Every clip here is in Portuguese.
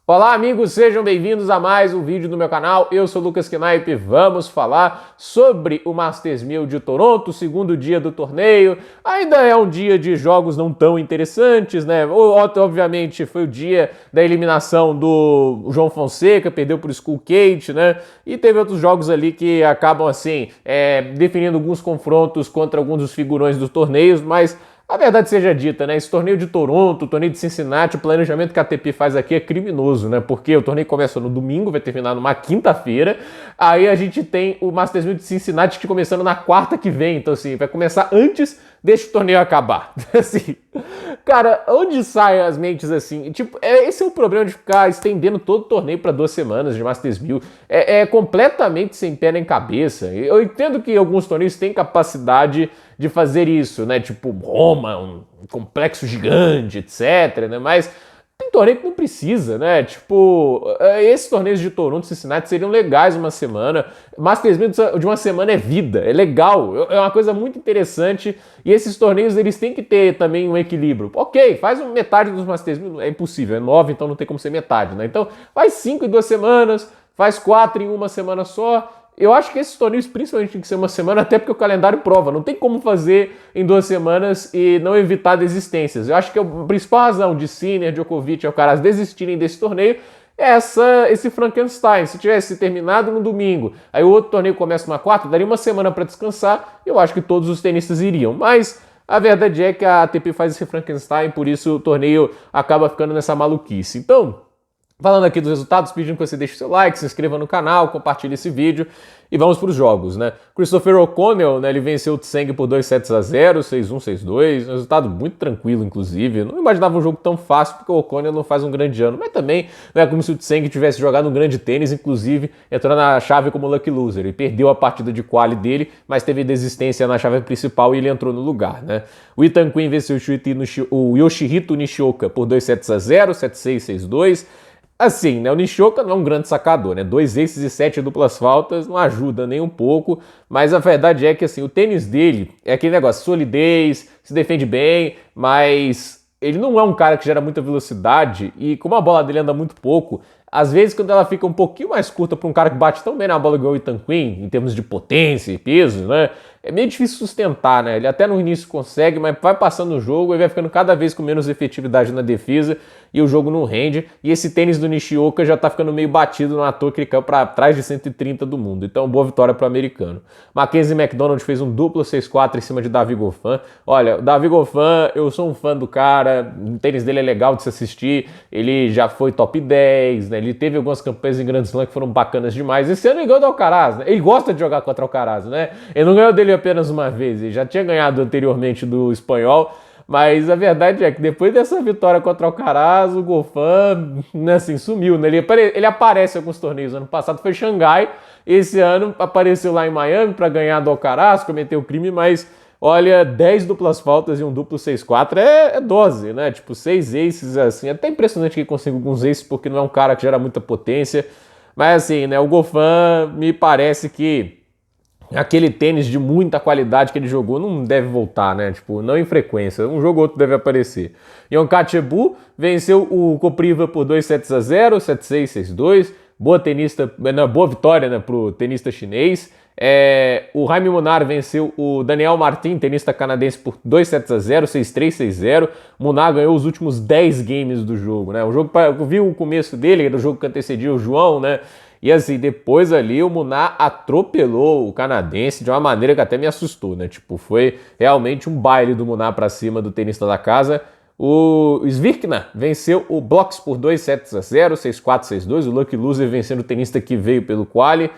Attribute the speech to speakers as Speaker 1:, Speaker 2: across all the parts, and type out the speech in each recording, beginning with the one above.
Speaker 1: Olá amigos, sejam bem-vindos a mais um vídeo do meu canal. Eu sou o Lucas Knaip, vamos falar sobre o Masters 1000 de Toronto, segundo dia do torneio. Ainda é um dia de jogos não tão interessantes, né? Obviamente foi o dia da eliminação do João Fonseca, perdeu para o Skull Kate, né? E teve outros jogos ali que acabam assim, definindo alguns confrontos contra alguns dos figurões dos torneios, mas a verdade seja dita, né? Esse torneio de Toronto, o torneio de Cincinnati, o planejamento que a ATP faz aqui é criminoso, né? Porque o torneio começa no domingo, vai terminar numa quinta-feira. Aí a gente tem o Masters 1000 de Cincinnati que começando na quarta que vem. Então, assim, vai começar antes deste torneio acabar. Assim, cara, onde saem as mentes assim? Tipo, esse é o problema de ficar estendendo todo o torneio para 2 semanas de Masters 1000. É completamente sem pé nem cabeça. Eu entendo que alguns torneios têm capacidade de fazer isso, né? Tipo, Roma, um complexo gigante, etc, né? Mas tem torneio que não precisa, né? Tipo, esses torneios de Toronto e Cincinnati seriam legais uma semana. Masters 1000 de uma semana é vida, é legal, é uma coisa muito interessante. E esses torneios, eles têm que ter também um equilíbrio. Ok, faz metade dos Masters 1000, é impossível, é 9, então não tem como ser metade, né? Então, faz 5 em 2 semanas, faz 4 em uma semana só. Eu acho que esses torneios principalmente tem que ser uma semana, até porque o calendário prova. Não tem como fazer em 2 semanas e não evitar desistências. Eu acho que a principal razão de Sinner, Djokovic e Alcaraz desistirem desse torneio é esse Frankenstein. Se tivesse terminado no domingo, aí o outro torneio começa numa quarta, daria uma semana para descansar. Eu acho que todos os tenistas iriam. Mas a verdade é que a ATP faz esse Frankenstein, por isso o torneio acaba ficando nessa maluquice. Então, falando aqui dos resultados, pedindo que você deixe o seu like, se inscreva no canal, compartilhe esse vídeo e vamos para os jogos, né? Christopher O'Connell, né, ele venceu o Tseng por 2-0, 6-1, 6-2, um resultado muito tranquilo, inclusive. Não imaginava um jogo tão fácil, porque o O'Connell não faz um grande ano, mas também não é como se o Tseng tivesse jogado um grande tênis, inclusive entrou na chave como lucky loser. Ele perdeu a partida de quali dele, mas teve desistência na chave principal e ele entrou no lugar, né? O Ethan Quinn venceu o Yoshihito Nishioka por 2-0, 7-6, 6-2. Assim, né, o Nishioka não é um grande sacador, né? 2 aces e 7 duplas faltas não ajuda nem um pouco, mas a verdade é que assim, o tênis dele é aquele negócio, solidez, se defende bem, mas ele não é um cara que gera muita velocidade e como a bola dele anda muito pouco, às vezes quando ela fica um pouquinho mais curta para um cara que bate tão bem na bola igual o Ethan Quinn, em termos de potência e peso, né? É meio difícil sustentar, né? Ele até no início consegue, mas vai passando o jogo e vai ficando cada vez com menos efetividade na defesa e o jogo não rende. E esse tênis do Nishioka já tá ficando meio batido, não à toa que ele caiu para trás de 130 do mundo. Então, boa vitória para o americano. Mackenzie McDonald fez um duplo 6-4 em cima de Davi Goffin. Olha, o Davi Goffin, eu sou um fã do cara, o tênis dele é legal de se assistir, ele já foi top 10, né? Ele teve algumas campanhas em Grand Slam que foram bacanas demais. Esse ano ele ganhou do Alcaraz, né? Ele gosta de jogar contra o Alcaraz, né? Ele não ganhou dele apenas uma vez, ele já tinha ganhado anteriormente do espanhol, mas a verdade é que depois dessa vitória contra o Alcaraz, o Goffin, né, assim, sumiu, né? Ele aparece em alguns torneios, ano passado foi Xangai, esse ano apareceu lá em Miami para ganhar do Alcaraz, cometeu crime, mas olha, 10 duplas faltas e um duplo 6-4 é dose, né? Tipo, 6 aces, assim, é até impressionante que ele consiga alguns aces, porque não é um cara que gera muita potência, mas assim, né, o Goffin me parece que aquele tênis de muita qualidade que ele jogou não deve voltar, né? Tipo, não em frequência. Um jogo ou outro deve aparecer. Yonkat Chebu venceu o Kopriva por 2-0, 7-6, 6-2. Boa vitória, né, pro tenista chinês. O Jaime Munar venceu o Daniel Martin, tenista canadense, por 2-0, 6-3, 6-0. Munar ganhou os últimos 10 games do jogo, né? O jogo, eu vi o começo dele, era o jogo que antecedia o João, né? E assim, depois ali o Munar atropelou o canadense de uma maneira que até me assustou, né? Tipo, foi realmente um baile do Munar pra cima do tenista da casa. O Svirkna venceu o Blocks por 2-0, 6-4, 6-2. O Lucky Loser vencendo o tenista que veio pelo quali.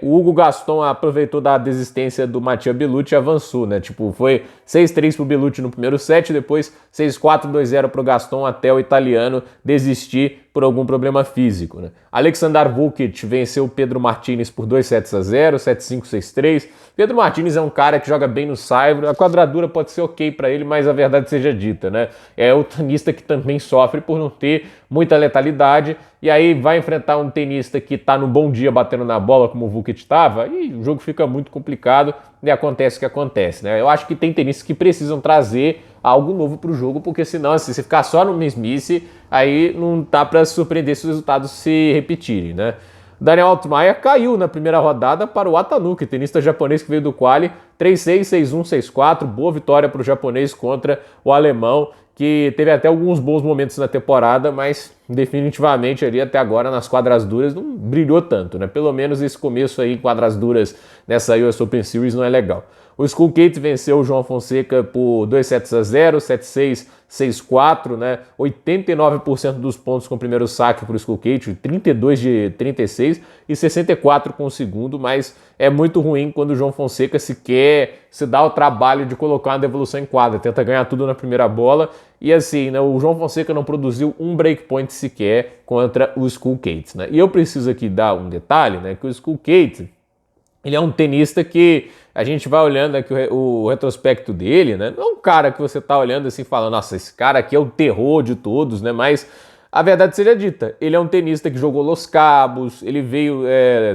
Speaker 1: O Hugo Gaston aproveitou da desistência do Mattia Bellucci e avançou, né? Tipo, foi 6-3 pro Bellucci no primeiro set, depois 6-4, 2-0 pro Gaston até o italiano desistir por algum problema físico, né? Aleksandar Vukic venceu o Pedro Martínez por 2-0, 7-5, 6-3. Pedro Martínez é um cara que joga bem no saibro, a quadradura pode ser ok para ele, mas a verdade seja dita, né? É o tenista que também sofre por não ter muita letalidade, e aí vai enfrentar um tenista que tá num bom dia batendo na bola, como o Vukic estava, e o jogo fica muito complicado, e acontece o que acontece, né? Eu acho que tem tenistas que precisam trazer algo novo para o jogo, porque senão, assim, se ficar só no mesmice, aí não dá para se surpreender se os resultados se repetirem, né? Daniel Altmaier caiu na primeira rodada para o Watanuki, tenista japonês que veio do quali, 3-6, 6-1, 6-4, boa vitória para o japonês contra o alemão, que teve até alguns bons momentos na temporada, mas definitivamente ali até agora nas quadras duras não brilhou tanto, né? Pelo menos esse começo aí em quadras duras nessa US Open Series não é legal. O Skulkate venceu o João Fonseca por 2-0, 7-6, 6-4, né? 89% dos pontos com o primeiro saque para o Skulkate, 32 de 36 e 64 com o segundo, mas é muito ruim quando o João Fonseca sequer se dá o trabalho de colocar uma devolução em quadra, tenta ganhar tudo na primeira bola e assim, né, o João Fonseca não produziu um breakpoint sequer contra o Skulkate, né? E eu preciso aqui dar um detalhe, né, que o Skulkate, ele é um tenista que a gente vai olhando aqui o retrospecto dele, né? Não é um cara que você tá olhando assim falando, nossa, esse cara aqui é o terror de todos, né? Mas a verdade seja dita, ele é um tenista que jogou Los Cabos, ele veio,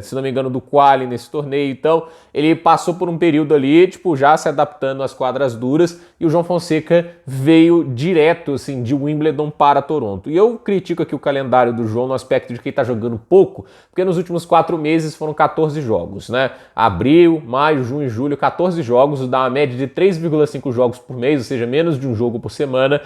Speaker 1: se não me engano, do quali nesse torneio, então ele passou por um período ali, tipo, já se adaptando às quadras duras, e o João Fonseca veio direto, assim, de Wimbledon para Toronto. E eu critico aqui o calendário do João no aspecto de que ele tá jogando pouco, porque nos últimos 4 meses foram 14 jogos, né? Abril, maio, junho e julho, 14 jogos, dá uma média de 3,5 jogos por mês, ou seja, menos de um jogo por semana.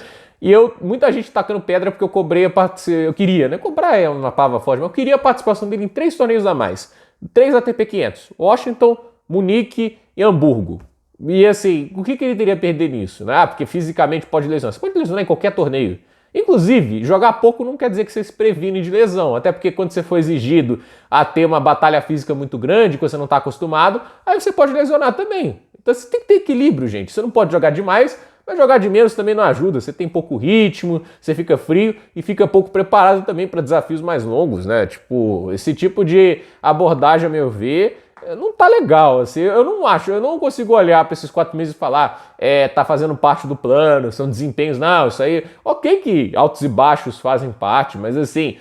Speaker 1: E muita gente tacando pedra porque eu cobrei eu queria, né? Cobrar é uma palavra forte, mas eu queria a participação dele em 3 torneios a mais. 3 ATP 500, Washington, Munique e Hamburgo. E assim, o que ele teria a perder nisso? Né? Ah, porque fisicamente pode lesionar. Você pode lesionar em qualquer torneio. Inclusive, jogar pouco não quer dizer que você se previne de lesão, até porque quando você for exigido a ter uma batalha física muito grande, que você não está acostumado, aí você pode lesionar também. Então você tem que ter equilíbrio, gente. Você não pode jogar demais, mas jogar de menos também não ajuda. Você tem pouco ritmo, você fica frio e fica pouco preparado também para desafios mais longos, né? Tipo, esse tipo de abordagem, a meu ver, não tá legal, assim, eu não consigo olhar para esses 4 meses e falar, tá fazendo parte do plano, são desempenhos, não, isso aí, ok que altos e baixos fazem parte, mas assim,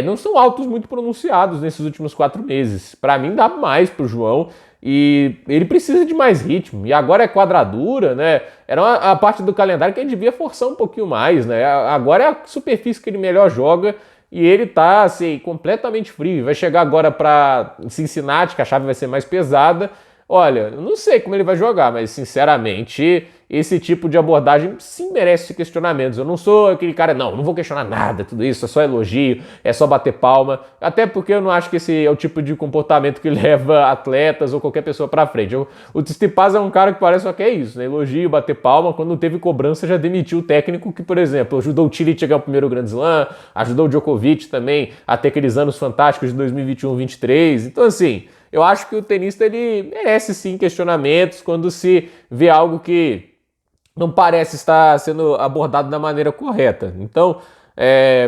Speaker 1: não são altos muito pronunciados nesses últimos 4 meses. Para mim dá mais pro João e ele precisa de mais ritmo, e agora é quadradura, né, era a parte do calendário que ele devia forçar um pouquinho mais, né, agora é a superfície que ele melhor joga, e ele tá, assim, completamente frio. Vai chegar agora para Cincinnati, que a chave vai ser mais pesada. Olha, eu não sei como ele vai jogar, mas, sinceramente, esse tipo de abordagem sim merece questionamentos. Eu não sou aquele cara, não vou questionar nada, tudo isso, é só elogio, é só bater palma. Até porque eu não acho que esse é o tipo de comportamento que leva atletas ou qualquer pessoa pra frente. O Tsitsipas é um cara que parece só que é isso, né? Elogio, bater palma. Quando não teve cobrança, já demitiu o técnico que, por exemplo, ajudou o Cilic a ganhar o primeiro Grand Slam, ajudou o Djokovic também a ter aqueles anos fantásticos de 2021-23. Então, assim, eu acho que o tenista ele merece sim questionamentos quando se vê algo que não parece estar sendo abordado da maneira correta. Então,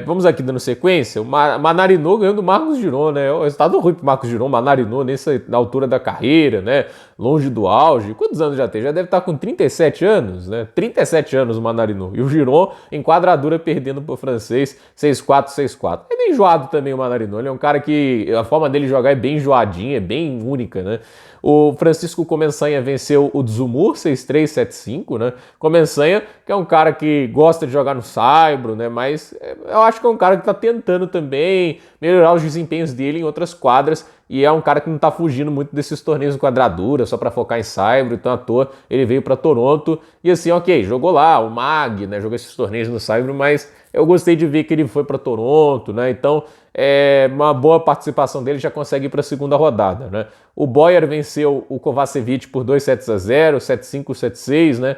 Speaker 1: vamos aqui dando sequência. O Mannarino ganhando o Marcos Giron, né? O resultado ruim para o Marcos Giron, Mannarino na altura da carreira, né? Longe do auge. Quantos anos já tem? Já deve estar com 37 anos, né? 37 anos o Mannarino. E o Giron em quadradura perdendo para o francês 6-4, 6-4. É bem enjoado também o Mannarino. Ele é um cara que a forma dele jogar é bem enjoadinha, é bem única, né? O Francisco Comensanha venceu o Dzumhur 6-3, 7-5, né? Comensanha, que é um cara que gosta de jogar no saibro, né? Mas eu acho que é um cara que está tentando também melhorar os desempenhos dele em outras quadras e é um cara que não está fugindo muito desses torneios de quadradura só para focar em saibro, então à toa ele veio para Toronto e assim, ok, jogou lá o Mag, né? Jogou esses torneios no saibro, mas eu gostei de ver que ele foi para Toronto, né? Então, uma boa participação dele, já consegue ir para a segunda rodada, né? O Boyer venceu o Kovacevic por 2-0, 7-5, 7-6, né?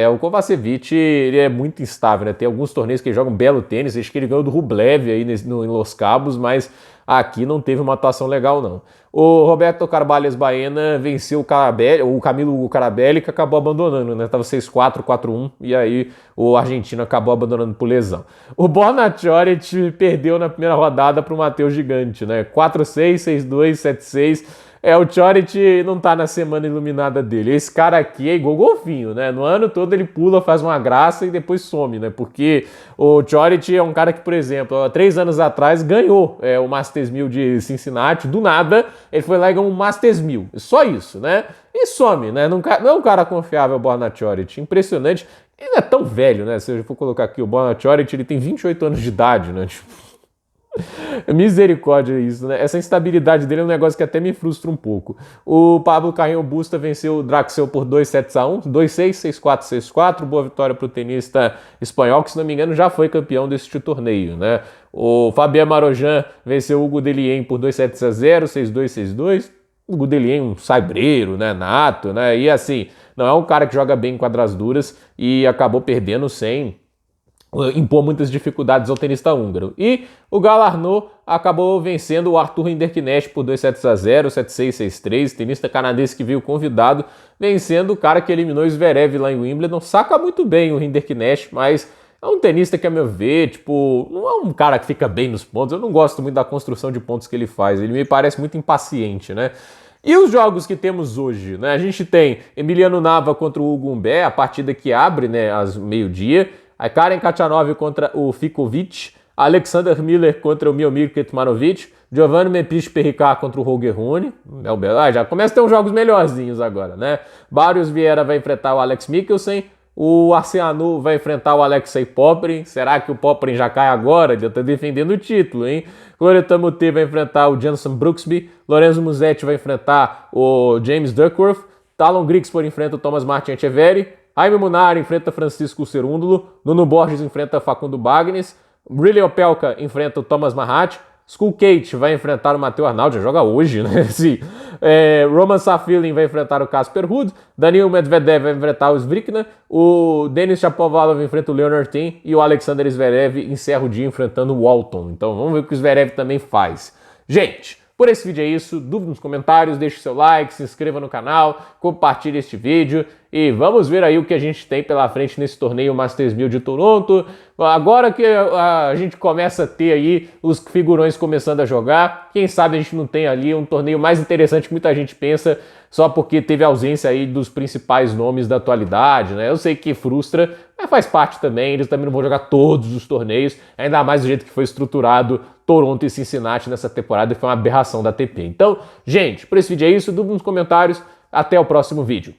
Speaker 1: O Kovacevic, ele é muito instável, né? Tem alguns torneios que ele joga um belo tênis, acho que ele ganhou do Rublev aí em Los Cabos, mas aqui não teve uma atuação legal, não. O Roberto Carvalho Baena venceu o Camilo Carabelli, que acabou abandonando, né? Tava 6-4, 4-1, e aí o argentino acabou abandonando por lesão. O Borna Coric perdeu na primeira rodada para o Matheus Gigante, né? 4-6, 6-2, 7-6. O Chorich não tá na semana iluminada dele. Esse cara aqui é igual golfinho, né? No ano todo ele pula, faz uma graça e depois some, né? Porque o Chorich é um cara que, por exemplo, há 3 anos atrás ganhou o Masters 1000 de Cincinnati. Do nada, ele foi lá e ganhou um Masters 1000. Só isso, né? E some, né? Não é um cara confiável, o Borna Chorich. Impressionante. Ele não é tão velho, né? Se eu for colocar aqui, o Borna Chorich, ele tem 28 anos de idade, né? Tipo, misericórdia isso, né? Essa instabilidade dele é um negócio que até me frustra um pouco. O Pablo Carreño Busta venceu o Draxel por 2-7-1, 2-6, 6-4, 6-4. Boa vitória para o tenista espanhol, que se não me engano já foi campeão deste torneio, né? O Fabien Marojan venceu o Hugo Dellien por 2-7-0, 6-2, 6-2. O Hugo Dellien um saibreiro, né? Nato, né? E assim, não é um cara que joga bem em quadras duras e acabou perdendo sem impor muitas dificuldades ao tenista húngaro. E o Galarneau acabou vencendo o Arthur Rinderknecht por 2-7-0, 7-6, 6-3, tenista canadense que veio convidado, vencendo o cara que eliminou o Zverev lá em Wimbledon. Saca muito bem o Rinderknecht, mas é um tenista que, a meu ver, tipo, não é um cara que fica bem nos pontos. Eu não gosto muito da construção de pontos que ele faz, ele me parece muito impaciente, né? E os jogos que temos hoje, né? A gente tem Emiliano Nava contra o Hugo Humbert, a partida que abre, né, às meio-dia. A Karen Khachanov contra o Ficovich, Alexander Miller contra o Miomir Kecmanovic, Giovanni Mepich Perricard contra o Holger Rune. Já começa a ter uns jogos melhorzinhos agora, né? Barrios Vieira vai enfrentar o Alex Mikkelsen, o Arceanu vai enfrentar o Alexei Poprin. Será que o Poprin já cai agora? Ele está defendendo o título, hein? Loreto Muté vai enfrentar o Jenson Brooksby, Lorenzo Musetti vai enfrentar o James Duckworth, Talon Grigspor enfrenta o Thomas Martin Echeverry, Jaime Munari enfrenta Francisco Cerúndulo, Nuno Borges enfrenta Facundo Bagnes, Riley Opelka enfrenta o Thomas Mahat, Skull Kate vai enfrentar o Matteo Arnaldo, já joga hoje, né? Sim. Roman Safilin vai enfrentar o Casper Ruud, Daniil Medvedev vai enfrentar o Svrikna, o Denis Shapovalov enfrenta o Leonard Tim e o Alexander Zverev encerra o dia enfrentando o Walton. Então vamos ver o que o Zverev também faz. Gente, por esse vídeo é isso, dúvida nos comentários, deixe seu like, se inscreva no canal, compartilhe este vídeo e vamos ver aí o que a gente tem pela frente nesse torneio Masters 1000 de Toronto. Agora que a gente começa a ter aí os figurões começando a jogar, quem sabe a gente não tem ali um torneio mais interessante que muita gente pensa só porque teve ausência aí dos principais nomes da atualidade, né? Eu sei que frustra, mas faz parte também, eles também não vão jogar todos os torneios, ainda mais do jeito que foi estruturado Toronto e Cincinnati nessa temporada, foi uma aberração da ATP. Então, gente, por esse vídeo é isso, dúvida nos comentários, até o próximo vídeo.